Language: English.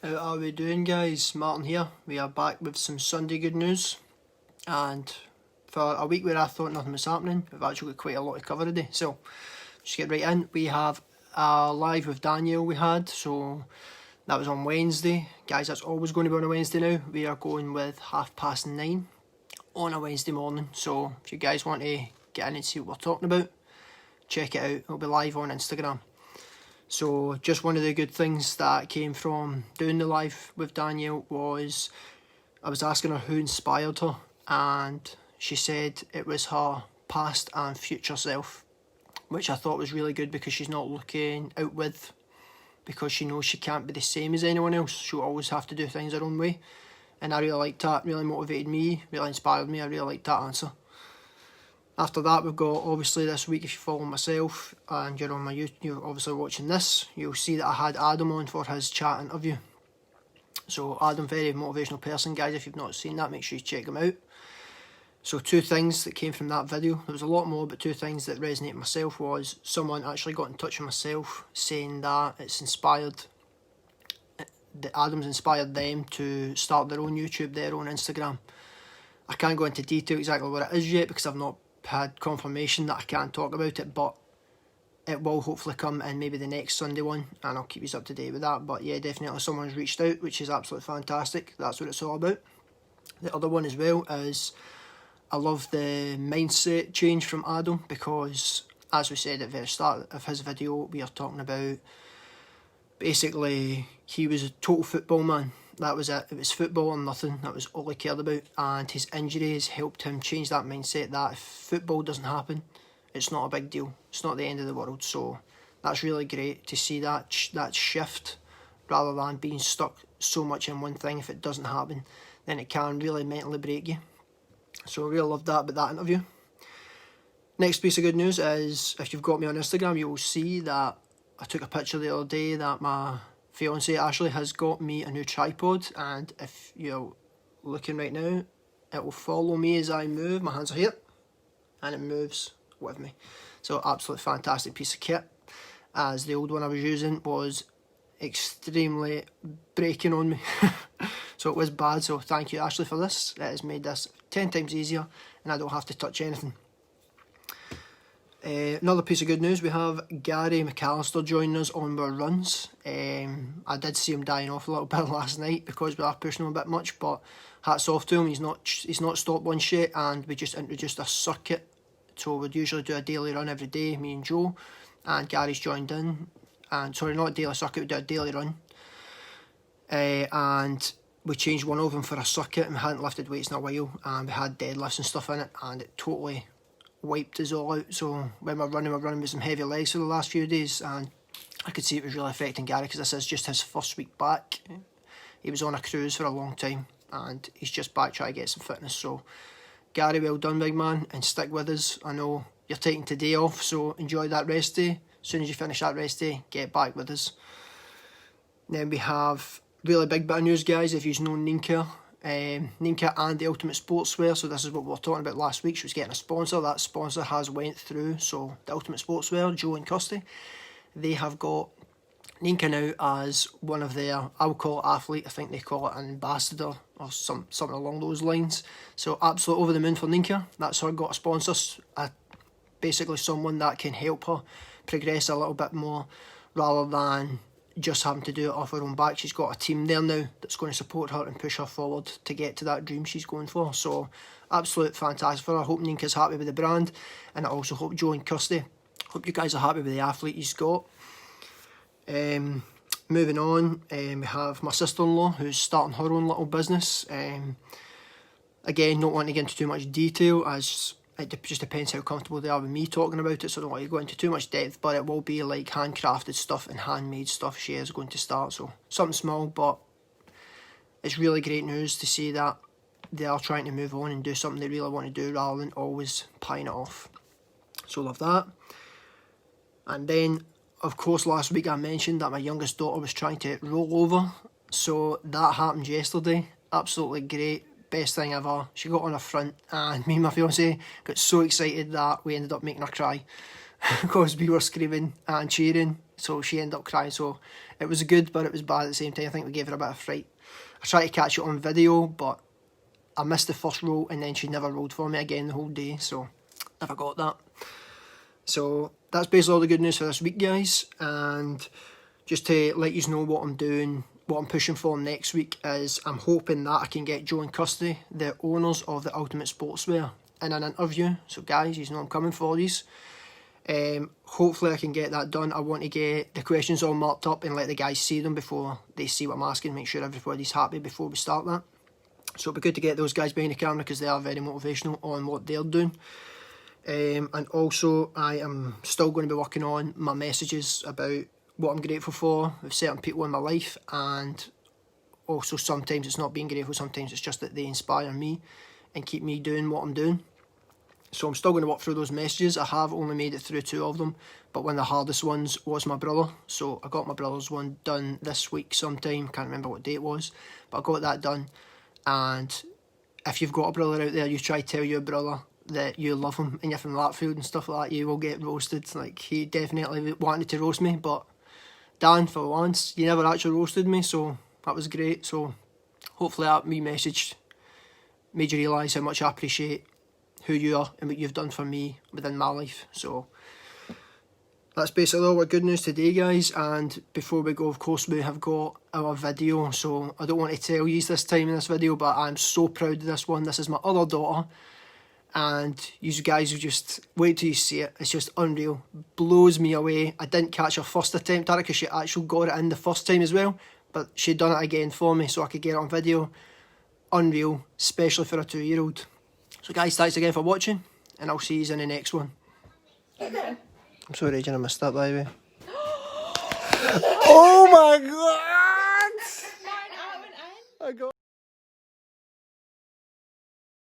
How are we doing, guys? Martin here. We are back with some Sunday good news, and for a week where I thought nothing was happening, we've actually got quite a lot to cover today. So just get right in. We have a live with Daniel we had, so that was on Wednesday. Guys, that's always going to be on a Wednesday now. We are going with 9:30 on a Wednesday morning. So if you guys want to get in and see what we're talking about, check it out. It'll be live on Instagram. So just one of the good things that came from doing the live with Danielle was I was asking her who inspired her, and she said it was her past and future self, which I thought was really good because she's not looking outward because she knows she can't be the same as anyone else. She'll always have to do things her own way, and I really liked that. Really motivated me, really inspired me. I really liked that answer. After that, we've got, obviously this week, if you follow myself and you're on my YouTube, you're obviously watching this, you'll see that I had Adam on for his chat interview. So Adam, very motivational person, guys. If you've not seen that, make sure you check him out. So two things that came from that video, there was a lot more, but two things that resonated myself was someone actually got in touch with myself saying that it's inspired, that Adam's inspired them to start their own YouTube, their own Instagram. I can't go into detail exactly what it is yet because I've not had confirmation that I can't talk about it, but it will hopefully come in maybe the next Sunday one, and I'll keep you up to date with that. But yeah, definitely someone's reached out, which is absolutely fantastic. That's what it's all about. The other one as well is I love the mindset change from Adam, because as we said at the very start of his video, we are talking about basically he was a total football man. That was it. It was football or nothing. That was all he cared about. And his injuries helped him change that mindset that if football doesn't happen, it's not a big deal. It's not the end of the world. So that's really great to see that shift, rather than being stuck so much in one thing. If it doesn't happen, then it can really mentally break you. So I really loved that about that interview. Next piece of good news is, if you've got me on Instagram, you will see that I took a picture the other day that my fiance Ashley has got me a new tripod, and if you're looking right now, it will follow me as I move. My hands are here and it moves with me. So absolutely fantastic piece of kit, as the old one I was using was extremely breaking on me. So it was bad. So thank you, Ashley, for this. It has made this 10 times easier and I don't have to touch anything. Another piece of good news, we have Gary McAllister joining us on our runs. I did see him dying off a little bit last night because we are pushing him a bit much, but hats off to him. He's not stopped once yet, and we just introduced a circuit. So we'd usually do a daily run every day, me and Joe, and Gary's joined in. And sorry, not a daily circuit, we do a daily run. And we changed one of them for a circuit, and we hadn't lifted weights in a while, and we had deadlifts and stuff in it, and it totally wiped us all out. So when we're running with some heavy legs for the last few days, and I could see it was really affecting Gary because this is just his first week back. He was on a cruise for a long time and he's just back trying to get some fitness. So Gary, well done, big man, and stick with us. I know you're taking today off, so enjoy that rest day. As soon as you finish that rest day, get back with us. Then we have really big bit of news, guys. If you know Ninka and the Ultimate Sportswear, so this is what we were talking about last week. She was getting a sponsor. That sponsor has went through. So the Ultimate Sportswear, Joe and Kirsty, they have got Ninka now as one of their, I would call it athlete, I think they call it an ambassador or something along those lines. So absolute over the moon for Ninka. That's her got a sponsor, basically someone that can help her progress a little bit more rather than just having to do it off her own back. She's got a team there now that's going to support her and push her forward to get to that dream she's going for. So absolute fantastic for her. I hope Ninka's happy with the brand, and I also hope Joe and Kirsty, hope you guys are happy with the athlete he's got. Moving on, we have my sister-in-law who's starting her own little business. Again, not wanting to get into too much detail, as it just depends how comfortable they are with me talking about it, so I don't want to go into too much depth, but it will be like handcrafted stuff and handmade stuff she is going to start. So something small, but it's really great news to see that they are trying to move on and do something they really want to do rather than always pieing it off. So love that. And then, of course, last week I mentioned that my youngest daughter was trying to roll over, so that happened yesterday. Absolutely great. Best thing ever. She got on her front and me and my fiance got so excited that we ended up making her cry because we were screaming and cheering so she ended up crying. So it was good, but it was bad at the same time. I think we gave her a bit of fright. I tried to catch it on video, but I missed the first roll, and then she never rolled for me again the whole day, so never got that. So that's basically all the good news for this week, guys. And just to let you know what I'm doing, what I'm pushing for next week is I'm hoping that I can get Joe and Custody, the owners of the Ultimate Sportswear, in an interview. So guys, you know I'm coming for these. Hopefully I can get that done. I want to get the questions all marked up and let the guys see them before they see what I'm asking, make sure everybody's happy before we start that. So it'll be good to get those guys behind the camera because they are very motivational on what they're doing. And also I am still going to be working on my messages about what I'm grateful for with certain people in my life, and also sometimes it's not being grateful, sometimes it's just that they inspire me and keep me doing what I'm doing. So I'm still going to work through those messages. I have only made it through 2 of them, but one of the hardest ones was my brother. So I got my brother's one done this week sometime, can't remember what day it was, but I got that done. And if you've got a brother out there, you try to tell your brother that you love him and you're from Latfield and stuff like that, you will get roasted. Like, he definitely wanted to roast me, but Dan, for once, you never actually roasted me, so that was great. So hopefully that wee message made you realise how much I appreciate who you are and what you've done for me within my life. So that's basically all our good news today, guys. And before we go, of course, we have got our video. So I don't want to tell you this time in this video, but I'm so proud of this one. This is my other daughter, and you guys will just wait till you see it. It's just unreal, blows me away. I didn't catch her first attempt at it because she actually got it in the first time as well, but she done it again for me so I could get it on video. Unreal, especially for a 2-year-old. So guys, thanks again for watching, and I'll see you in the next one. I'm sorry, Jen, I missed that, by the way. Oh!